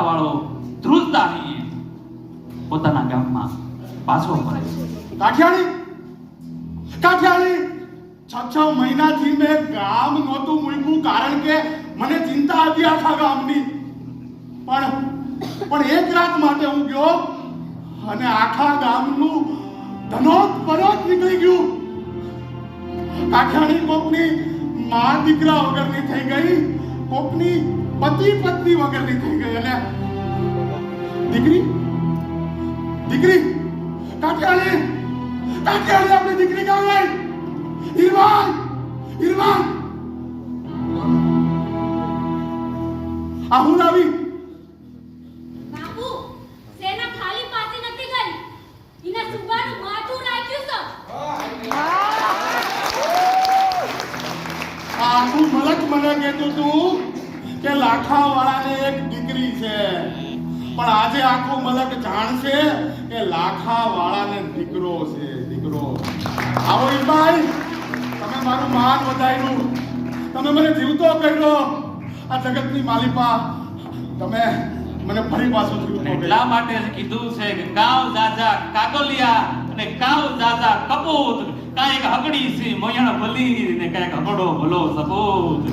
વાળો ધ્રુજદાની પોતાના ગામમાં પાછો ફરે છે. કાઠિયાણી 6 મહિનાથી મેં ગામ નહોતું મૂક્યું કારણ કે મને ચિંતા હતી આખા ગામની. પણ એક રાત માટે હું ગયો અને આખા ગામનું ધનોત પરોત નીકળી ગયું. કાઠિયાણી કોકની માં દીકરા વગરની થઈ ગઈ, કોકની પતિ પત્ની વગરની થઈ ગઈ. અને દીકરી કાઠિયાણી આપણી દીકરી ક્યાં ગઈ? ઈરવાન આ હું લાવી. બાપુ સેના ખાલી પાછી નથી ગઈ, ઇના સુબાનું માથું રાખ્યું છે. આ તું મલક મને કહેતું તું કે લાખાવાળાને એક દીકરી છે, પણ આજે આખું મલક જાણશે કે લાખાવાળાને દીકરો છે. આવો ઈરબાઈ, તમે મારું માન વધાર્યું, તમે મને જીવતો કર્યો. આ જગતની માલિપા તમે મને ફરી પાછું જીવતો કર્યો. એટલા માટે જ કીધું છે કે કાવ જાજા કાગોલિયા અને કાવ જાજા કપૂત, કાંઈક હગડી સી મોયણ ભલી ને કાંઈક હગડો ભલો સપૂત.